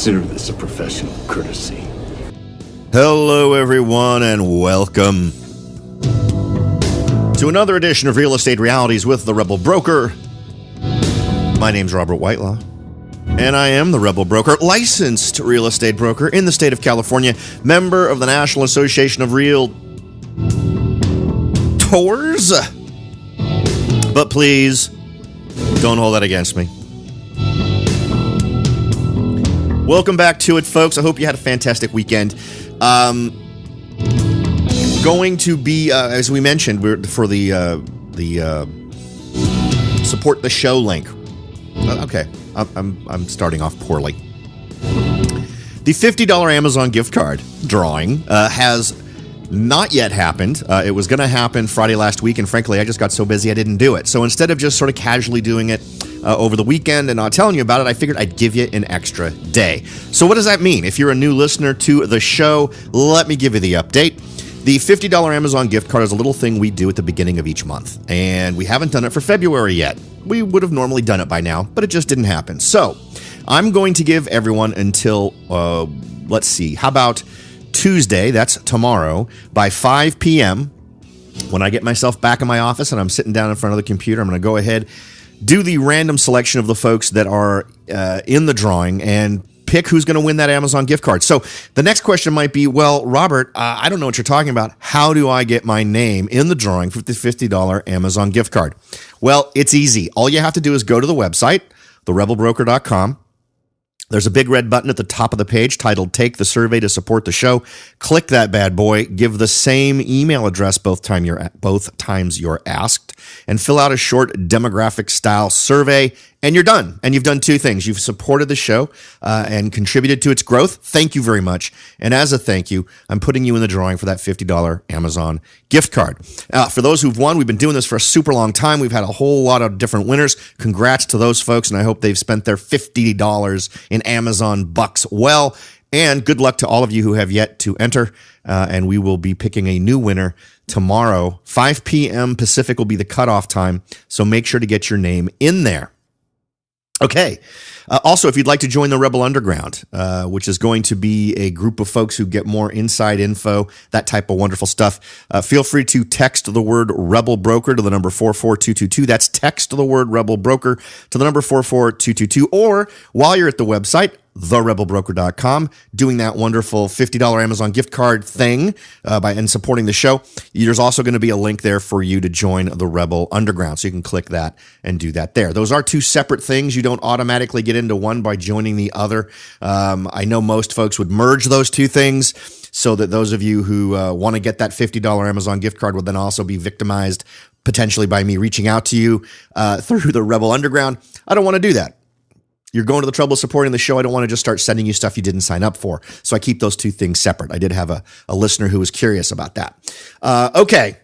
Consider this a professional courtesy. Hello, everyone, and welcome to another edition of Real Estate Realities with the Rebel Broker. My name's Robert Whitelaw, and I am the Rebel Broker, licensed real estate broker in the state of California, member of the National Association of Realtors. But please, don't hold that against me. Welcome back to it, folks. I hope you had a fantastic weekend. Going to be, as we mentioned, for the support the show link. Okay, I'm starting off poorly. The $50 Amazon gift card drawing has not yet happened. It was going to happen Friday last week, and frankly, I just got so busy I didn't do it. So instead of just sort of casually doing it over the weekend and not telling you about it, I figured I'd give you an extra day. So what does that mean? If you're a new listener to the show, let me give you the update. The $50 Amazon gift card is a little thing we do at the beginning of each month, and we haven't done it for February yet. We would have normally done it by now, but it just didn't happen. So I'm going to give everyone until, let's see, how about Tuesday, that's tomorrow, by 5 p.m., when I get myself back in my office and I'm sitting down in front of the computer, I'm going to go ahead, do the random selection of the folks that are in the drawing and pick who's going to win that Amazon gift card. So the next question might be, well, Robert, I don't know what you're talking about. How do I get my name in the drawing for the $50 Amazon gift card? Well, it's easy. All you have to do is go to the website, therebelbroker.com. There's a big red button at the top of the page titled Take the Survey to Support the Show. Click that bad boy, give the same email address both times you're asked, and fill out a short demographic style survey, and you're done. And you've done two things. You've supported the show and contributed to its growth. Thank you very much. And as a thank you, I'm putting you in the drawing for that $50 Amazon gift card. For those who've won, we've been doing this for a super long time. We've had a whole lot of different winners. Congrats to those folks, and I hope they've spent their $50 in Amazon bucks well. And good luck to all of you who have yet to enter. And we will be picking a new winner tomorrow. 5 p.m. Pacific will be the cutoff time, so make sure to get your name in there. Okay. Also, if you'd like to join the Rebel Underground, which is going to be a group of folks who get more inside info, that type of wonderful stuff, feel free to text the word Rebel Broker to the number 44222. That's text the word Rebel Broker to the number 44222. Or while you're at the website, therebelbroker.com, doing that wonderful $50 Amazon gift card thing and supporting the show. There's also going to be a link there for you to join the Rebel Underground, so you can click that and do that there. Those are two separate things. You don't automatically get into one by joining the other. I know most folks would merge those two things so that those of you who want to get that $50 Amazon gift card would then also be victimized potentially by me reaching out to you through the Rebel Underground. I don't want to do that. You're going to the trouble of supporting the show. I don't want to just start sending you stuff you didn't sign up for. So I keep those two things separate. I did have a listener who was curious about that. Okay.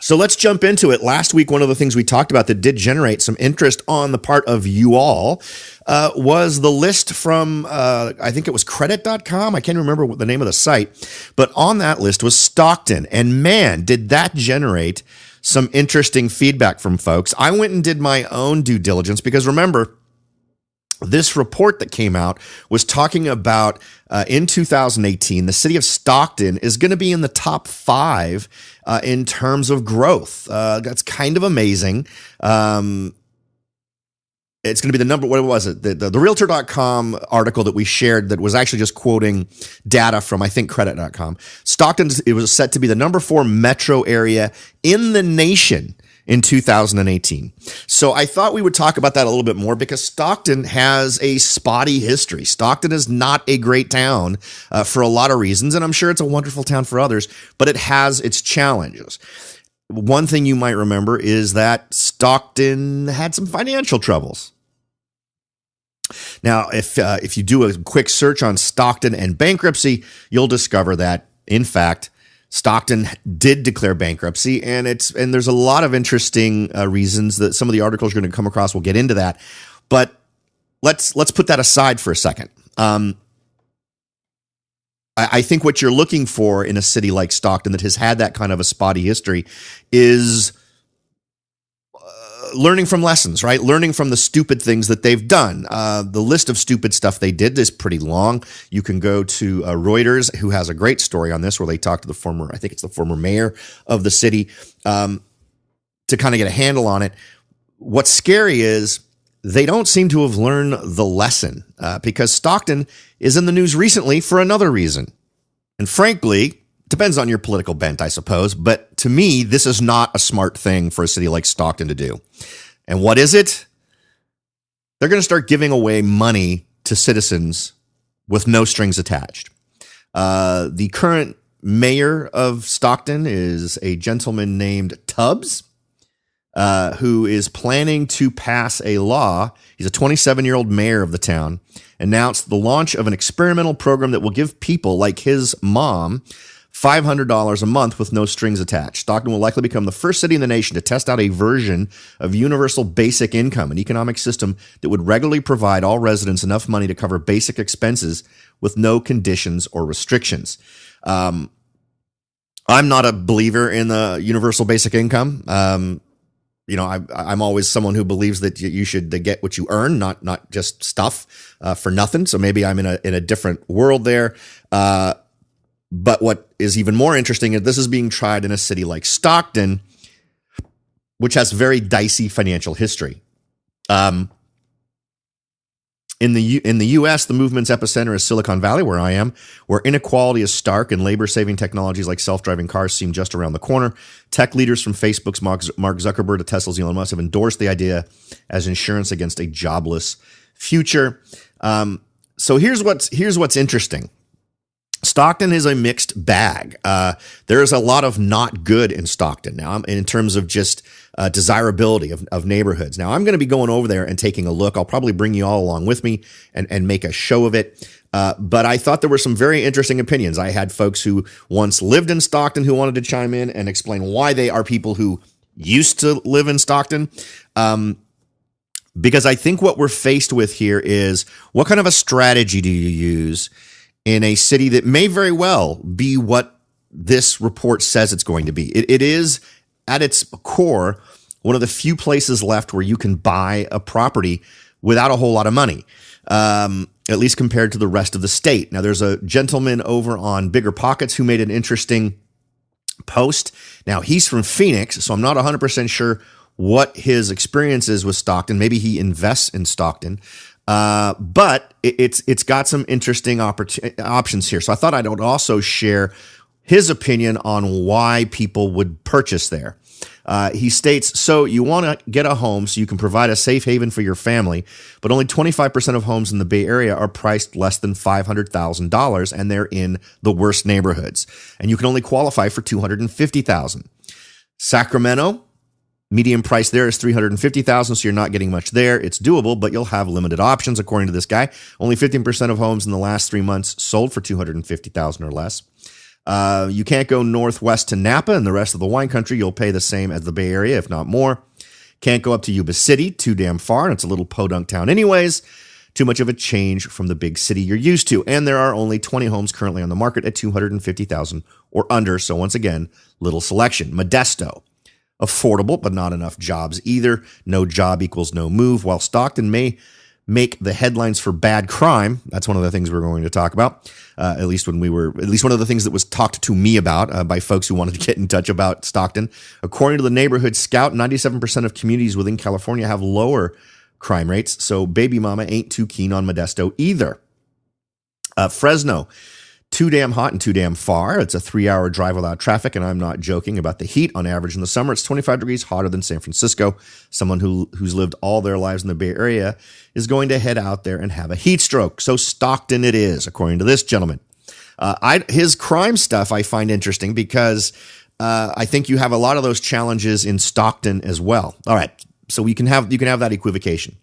So let's jump into it. Last week, one of the things we talked about that did generate some interest on the part of you all was the list from, I think it was credit.com. I can't remember what the name of the site, but on that list was Stockton. And man, did that generate some interesting feedback from folks. I went and did my own due diligence because remember, this report that came out was talking about in 2018, the city of Stockton is going to be in the top 5 in terms of growth. That's kind of amazing. It's going to be the number, what was it? The Realtor.com article that we shared that was actually just quoting data from, I think, Credit.com. Stockton, it was set to be the number 4 metro area in the nation in 2018. So I thought we would talk about that a little bit more because Stockton has a spotty history. Stockton is not a great town for a lot of reasons, and I'm sure it's a wonderful town for others, but it has its challenges. One thing you might remember is that Stockton had some financial troubles. Now, if you do a quick search on Stockton and bankruptcy, you'll discover that, in fact, Stockton did declare bankruptcy, and there's a lot of interesting reasons that some of the articles you're going to come across will get into that. But let's put that aside for a second. I think what you're looking for in a city like Stockton that has had that kind of a spotty history is learning from lessons, right? Learning from the stupid things that they've done. The list of stupid stuff they did is pretty long. You can go to Reuters, who has a great story on this, where they talk to the former, I think it's the former mayor of the city, to kind of get a handle on it. What's scary is they don't seem to have learned the lesson, because Stockton is in the news recently for another reason. And frankly, depends on your political bent, I suppose. But to me, this is not a smart thing for a city like Stockton to do. And what is it? They're going to start giving away money to citizens with no strings attached. The current mayor of Stockton is a gentleman named Tubbs, who is planning to pass a law. He's a 27-year-old mayor of the town, announced the launch of an experimental program that will give people like his mom $500 a month with no strings attached. Stockton will likely become the first city in the nation to test out a version of universal basic income, an economic system that would regularly provide all residents enough money to cover basic expenses with no conditions or restrictions. I'm not a believer in the universal basic income. I'm always someone who believes that you should get what you earn, not just stuff for nothing. So maybe I'm in a different world there. But what is even more interesting is this is being tried in a city like Stockton, which has very dicey financial history. In the U.S., the movement's epicenter is Silicon Valley, where I am, where inequality is stark and labor-saving technologies like self-driving cars seem just around the corner. Tech leaders from Facebook's Mark Zuckerberg to Tesla's Elon Musk have endorsed the idea as insurance against a jobless future. So here's what's interesting. Stockton is a mixed bag. There is a lot of not good in Stockton now in terms of just desirability of neighborhoods. Now, I'm going to be going over there and taking a look. I'll probably bring you all along with me and make a show of it. But I thought there were some very interesting opinions. I had folks who once lived in Stockton who wanted to chime in and explain why they are people who used to live in Stockton. Because I think what we're faced with here is, what kind of a strategy do you use in a city that may very well be what this report says it's going to be? It is, at its core, one of the few places left where you can buy a property without a whole lot of money, at least compared to the rest of the state. Now, there's a gentleman over on Bigger Pockets who made an interesting post. Now, he's from Phoenix, so I'm not 100% sure what his experience is with Stockton. Maybe he invests in Stockton. But it's got some interesting options here. So I thought I'd also share his opinion on why people would purchase there. He states, so you want to get a home so you can provide a safe haven for your family, but only 25% of homes in the Bay Area are priced less than $500,000, and they're in the worst neighborhoods. And you can only qualify for $250,000. Sacramento, median price there is $350,000, so you're not getting much there. It's doable, but you'll have limited options, according to this guy. Only 15% of homes in the last 3 months sold for $250,000 or less. You can't go northwest to Napa and the rest of the wine country. You'll pay the same as the Bay Area, if not more. Can't go up to Yuba City, too damn far, and it's a little podunk town anyways. Too much of a change from the big city you're used to. And there are only 20 homes currently on the market at $250,000 or under. So once again, little selection. Modesto, affordable, but not enough jobs either. No job equals no move. While Stockton may make the headlines for bad crime, that's one of the things we're going to talk about. At least one of the things that was talked to me about by folks who wanted to get in touch about Stockton. According to the Neighborhood Scout, 97% of communities within California have lower crime rates. So baby mama ain't too keen on Modesto either. Fresno, too damn hot and too damn far. It's a 3-hour drive without traffic, and I'm not joking about the heat. On average in the summer, it's 25 degrees hotter than San Francisco. Someone who's lived all their lives in the Bay Area is going to head out there and have a heat stroke. So Stockton it is, according to this gentleman. His crime stuff I find interesting because I think you have a lot of those challenges in Stockton as well. All right, so you can have that equivocation.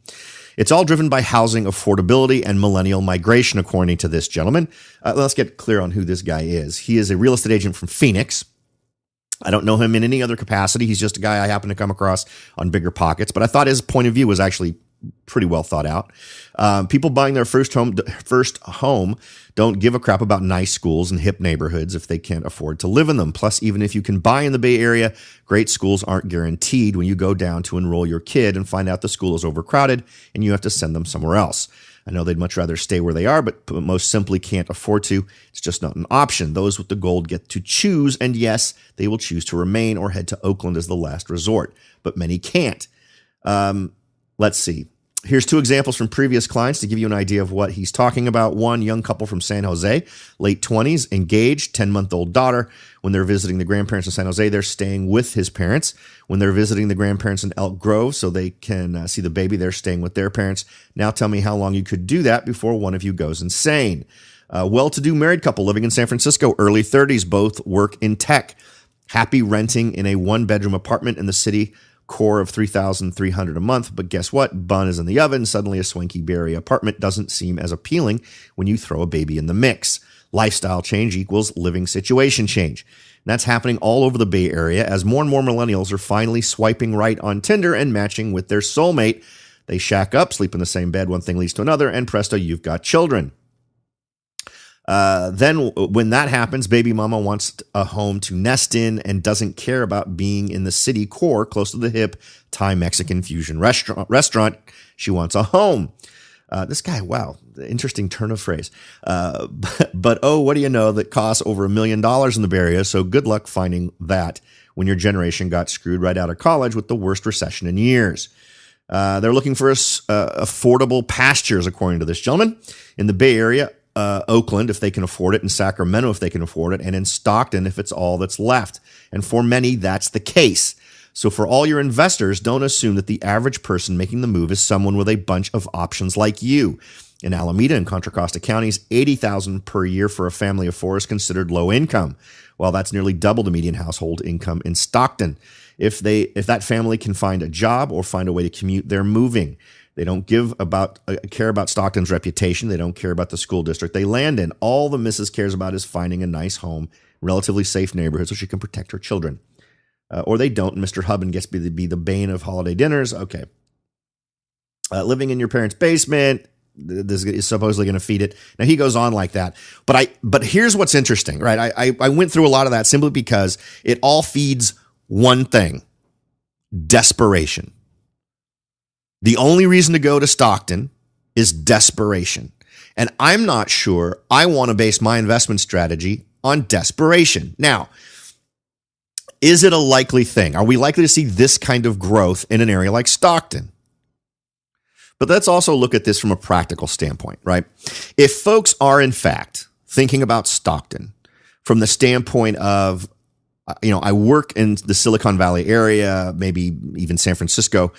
It's all driven by housing affordability and millennial migration, according to this gentleman. Let's get clear on who this guy is. He is a real estate agent from Phoenix. I don't know him in any other capacity. He's just a guy I happen to come across on Bigger Pockets, but I thought his point of view was actually pretty well thought out. People buying their first home don't give a crap about nice schools and hip neighborhoods if they can't afford to live in them. Plus, even if you can buy in the Bay Area, great schools aren't guaranteed when you go down to enroll your kid and find out the school is overcrowded and you have to send them somewhere else. I know they'd much rather stay where they are, but most simply can't afford to. It's just not an option. Those with the gold get to choose, and yes, they will choose to remain or head to Oakland as the last resort, but many can't. Let's see. Here's two examples from previous clients to give you an idea of what he's talking about. One, young couple from San Jose, late 20s, engaged, 10-month-old daughter. When they're visiting the grandparents in San Jose, they're staying with his parents. When they're visiting the grandparents in Elk Grove so they can see the baby, they're staying with their parents. Now tell me how long you could do that before one of you goes insane. Well-to-do married couple living in San Francisco, early 30s, both work in tech. Happy renting in a one-bedroom apartment in the city core of $3,300 a month, but guess what? Bun is in the oven. Suddenly a swanky Bay Area apartment doesn't seem as appealing when you throw a baby in the mix. Lifestyle change equals living situation change. And that's happening all over the Bay Area as more and more millennials are finally swiping right on Tinder and matching with their soulmate. They shack up, sleep in the same bed, one thing leads to another, and presto, you've got children. Then when that happens, baby mama wants a home to nest in and doesn't care about being in the city core close to the hip Thai Mexican fusion restaurant. She wants a home. This guy, wow, interesting turn of phrase. But oh, what do you know that costs over $1 million in the Bay Area? So good luck finding that when your generation got screwed right out of college with the worst recession in years. They're looking for affordable pastures, according to this gentleman, in the Bay Area. Oakland, if they can afford it, in Sacramento, if they can afford it, and in Stockton, if it's all that's left. And for many, that's the case. So for all your investors, don't assume that the average person making the move is someone with a bunch of options like you. In Alameda and Contra Costa counties, $80,000 per year for a family of four is considered low income, while that's nearly double the median household income in Stockton. If that family can find a job or find a way to commute, they're moving. They don't care about Stockton's reputation. They don't care about the school district they land in. All the missus cares about is finding a nice home, relatively safe neighborhood so she can protect her children. Or they don't, and Mr. Hubban gets to be the bane of holiday dinners. Okay. Living in your parents' basement, this is supposedly going to feed it. Now, he goes on like that. But here's what's interesting, right? I went through a lot of that simply because it all feeds one thing: desperation. The only reason to go to Stockton is desperation. And I'm not sure I want to base my investment strategy on desperation. Now, is it a likely thing? Are we likely to see this kind of growth in an area like Stockton? But let's also look at this from a practical standpoint, right? If folks are, in fact, thinking about Stockton from the standpoint of, I work in the Silicon Valley area, maybe even San Francisco,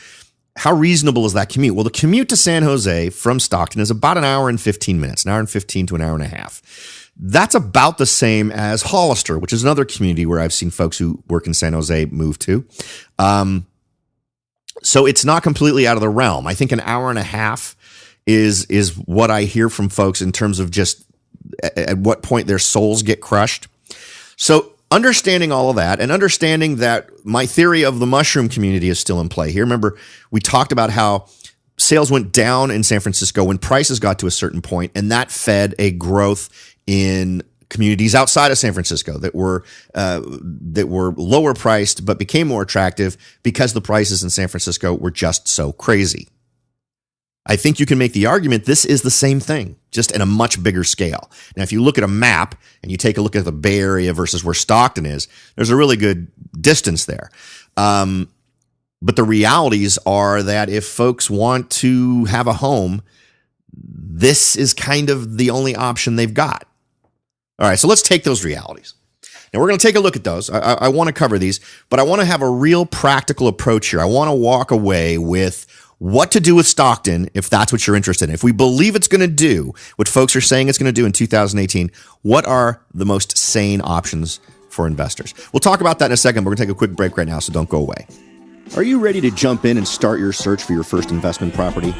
how reasonable is that commute? Well, the commute to San Jose from Stockton is about an hour and 15 minutes, an hour and 15 to an hour and a half. That's about the same as Hollister, which is another community where I've seen folks who work in San Jose move to. So it's not completely out of the realm. I think an hour and a half is what I hear from folks in terms of just at what point their souls get crushed. So understanding all of that and understanding that my theory of the mushroom community is still in play here. Remember, we talked about how sales went down in San Francisco when prices got to a certain point, and that fed a growth in communities outside of San Francisco that were lower priced but became more attractive because the prices in San Francisco were just so crazy. I think you can make the argument this is the same thing, just in a much bigger scale. Now, if you look at a map and you take a look at the Bay Area versus where Stockton is, there's a really good distance there. But the realities are that if folks want to have a home, this is kind of the only option they've got. All right, so let's take those realities. Now, we're going to take a look at those. I want to cover these, but I want to have a real practical approach here. I want to walk away with what to do with Stockton if that's what you're interested in. If we believe it's going to do what folks are saying it's going to do in 2018, what are the most sane options for investors? We'll talk about that in a second. We're going to take a quick break right now, so don't go away. Are you ready to jump in and start your search for your first investment property?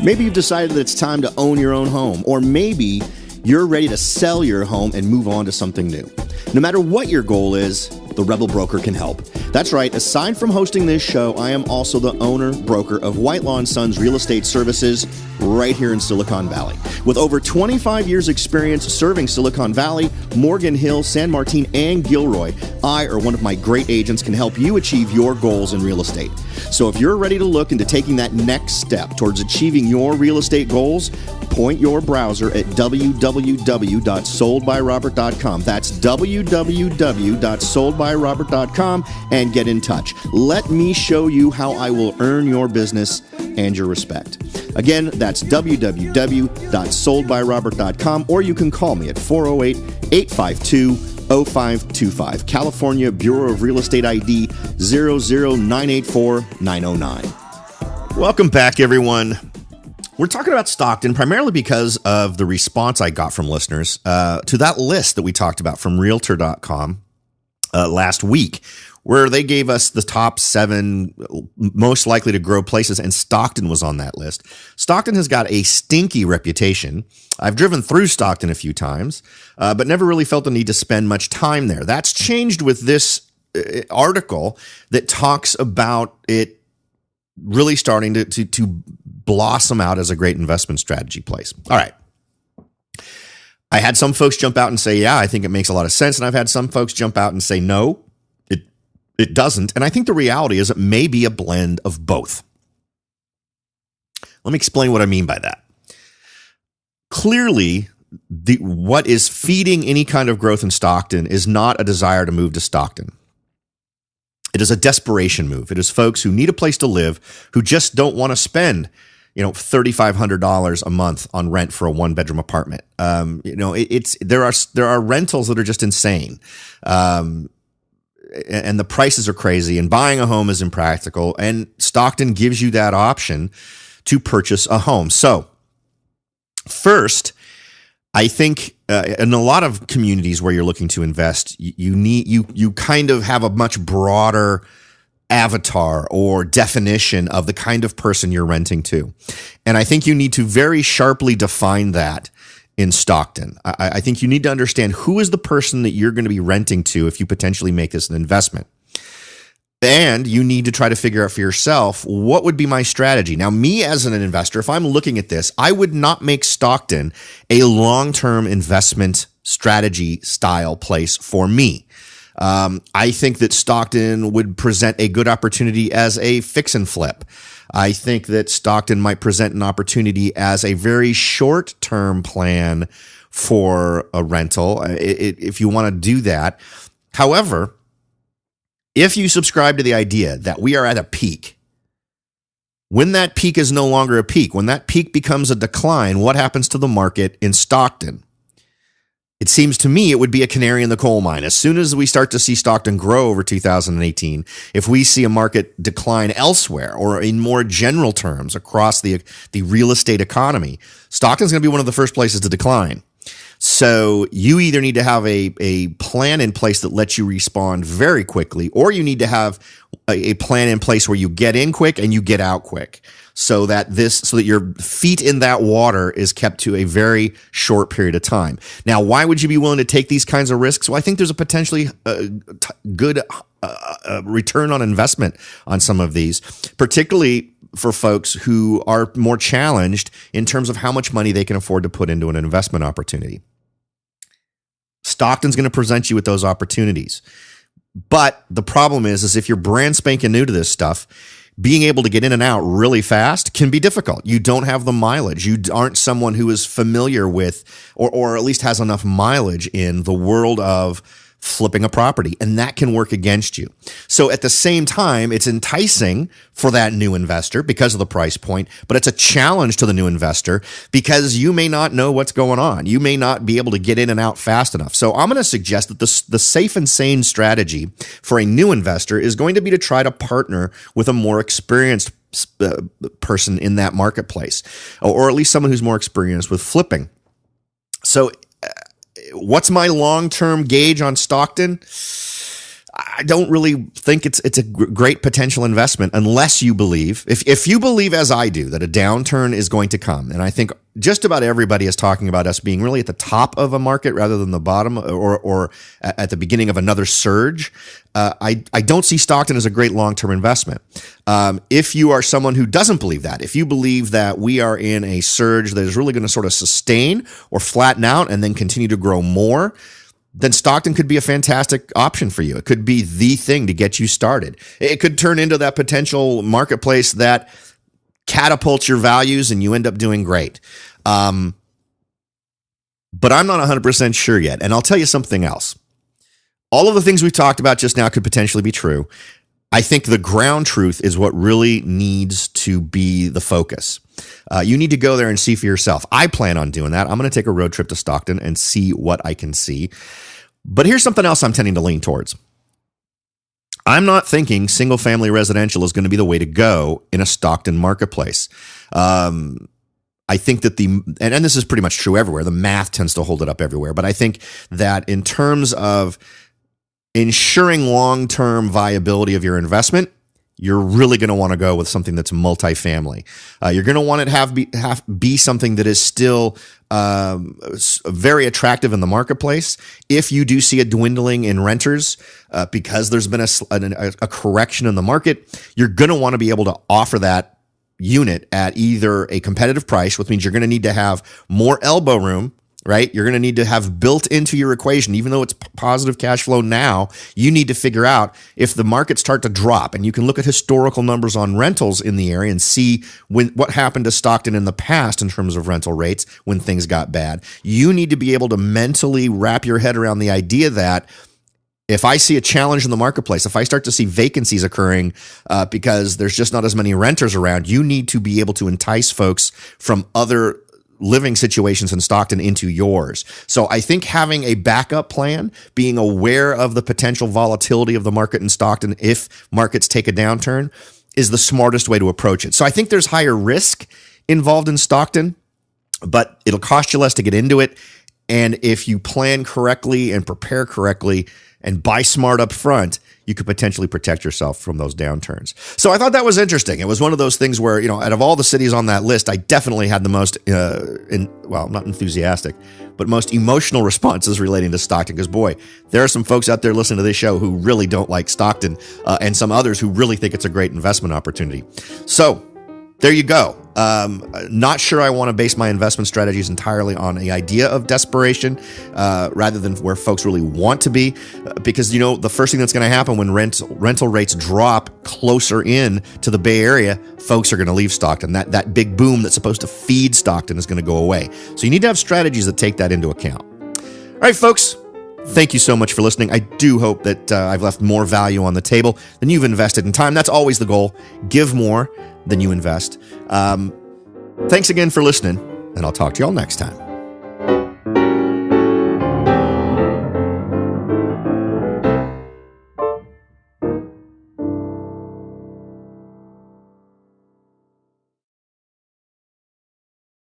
Maybe you've decided that it's time to own your own home, or maybe you're ready to sell your home and move on to something new. No matter what your goal is, the Rebel Broker can help. That's right, aside from hosting this show, I am also the owner broker of Whitelaw & Sons Real Estate Services right here in Silicon Valley. With over 25 years experience serving Silicon Valley, Morgan Hill, San Martin, and Gilroy, I or one of my great agents can help you achieve your goals in real estate. So if you're ready to look into taking that next step towards achieving your real estate goals, point your browser at www.soldbyrobert.com. That's www.soldbyrobert.com and get in touch. Let me show you how I will earn your business and your respect. Again, that's www.soldbyrobert.com, or you can call me at 408-852-0525. California Bureau of Real Estate ID 00984-909. Welcome back, everyone. We're talking about Stockton primarily because of the response I got from listeners to that list that we talked about from Realtor.com last week, where they gave us the top 7 most likely to grow places, and Stockton was on that list. Stockton has got a stinky reputation. I've driven through Stockton a few times, but never really felt the need to spend much time there. That's changed with this article that talks about it really starting to blossom out as a great investment strategy place. All right. I had some folks jump out and say, yeah, I think it makes a lot of sense. And I've had some folks jump out and say, no, it doesn't. And I think the reality is it may be a blend of both. Let me explain what I mean by that. Clearly, what is feeding any kind of growth in Stockton is not a desire to move to Stockton. It is a desperation move. It is folks who need a place to live, who just don't want to spend, $3,500 a month on rent for a 1-bedroom apartment. There are rentals that are just insane. And the prices are crazy, and buying a home is impractical, and Stockton gives you that option to purchase a home. So first, I think in a lot of communities where you're looking to invest, you kind of have a much broader avatar or definition of the kind of person you're renting to. And I think you need to very sharply define that in Stockton. I think you need to understand who is the person that you're going to be renting to if you potentially make this an investment. And you need to try to figure out for yourself, what would be my strategy? Now, me as an investor, if I'm looking at this, I would not make Stockton a long-term investment strategy style place for me. I think that Stockton would present a good opportunity as a fix and flip. I think that Stockton might present an opportunity as a very short-term plan for a rental, if you want to do that. However, if you subscribe to the idea that we are at a peak, when that peak is no longer a peak, when that peak becomes a decline, what happens to the market in Stockton? It seems to me it would be a canary in the coal mine. As soon as we start to see Stockton grow over 2018, if we see a market decline elsewhere or in more general terms across the real estate economy, Stockton's going to be one of the first places to decline. So you either need to have a plan in place that lets you respond very quickly, or you need to have a plan in place where you get in quick and you get out quick, so that your feet in that water is kept to a very short period of time. Now, why would you be willing to take these kinds of risks? Well, I think there's a potentially good return on investment on some of these, particularly for folks who are more challenged in terms of how much money they can afford to put into an investment opportunity. Stockton's going to present you with those opportunities. But the problem is if you're brand spanking new to this stuff, being able to get in and out really fast can be difficult. You don't have the mileage. You aren't someone who is familiar with, or at least has enough mileage in the world of flipping a property, and that can work against you. So at the same time, it's enticing for that new investor because of the price point, but it's a challenge to the new investor because you may not know what's going on. You may not be able to get in and out fast enough. So I'm going to suggest that the safe and sane strategy for a new investor is going to be to try to partner with a more experienced person in that marketplace, or at least someone who's more experienced with flipping. So what's my long-term gauge on Stockton? I don't really think it's a great potential investment unless you believe, if you believe as I do, that a downturn is going to come. And I think just about everybody is talking about us being really at the top of a market rather than the bottom or at the beginning of another surge. I don't see Stockton as a great long-term investment. If you are someone who doesn't believe that, if you believe that we are in a surge that is really going to sort of sustain or flatten out and then continue to grow more, then Stockton could be a fantastic option for you. It could be the thing to get you started. It could turn into that potential marketplace that catapults your values and you end up doing great. But I'm not 100% sure yet. And I'll tell you something else. All of the things we've talked about just now could potentially be true. I think the ground truth is what really needs to be the focus. You need to go there and see for yourself. I plan on doing that. I'm going to take a road trip to Stockton and see what I can see. But here's something else I'm tending to lean towards. I'm not thinking single family residential is going to be the way to go in a Stockton marketplace. I think that and this is pretty much true everywhere. The math tends to hold it up everywhere. But I think that in terms of ensuring long-term viability of your investment, you're really going to want to go with something that's multifamily. You're going to want it to be something that is still very attractive in the marketplace. If you do see a dwindling in renters because there's been a correction in the market, you're going to want to be able to offer that unit at either a competitive price, which means you're going to need to have more elbow room, right? You're going to need to have built into your equation, even though it's positive cash flow now, you need to figure out if the markets start to drop. And you can look at historical numbers on rentals in the area and see what happened to Stockton in the past in terms of rental rates when things got bad. You need to be able to mentally wrap your head around the idea that if I see a challenge in the marketplace, if I start to see vacancies occurring because there's just not as many renters around, you need to be able to entice folks from other living situations in Stockton into yours. So I think having a backup plan, being aware of the potential volatility of the market in Stockton if markets take a downturn, is the smartest way to approach it. So I think there's higher risk involved in Stockton, but it'll cost you less to get into it. And if you plan correctly and prepare correctly and buy smart up front, you could potentially protect yourself from those downturns. So I thought that was interesting. It was one of those things where, out of all the cities on that list, I definitely had the most, not enthusiastic, but most emotional responses relating to Stockton. Because boy, there are some folks out there listening to this show who really don't like Stockton, and some others who really think it's a great investment opportunity. So there you go. Not sure I want to base my investment strategies entirely on the idea of desperation rather than where folks really want to be, because the first thing that's going to happen when rental rates drop closer in to the Bay Area, folks are going to leave Stockton. That big boom that's supposed to feed Stockton is going to go away. So you need to have strategies that take that into account. All right, folks. Thank you so much for listening. I do hope that I've left more value on the table than you've invested in time. That's always the goal. Give more than you invest. Thanks again for listening, and I'll talk to you all next time.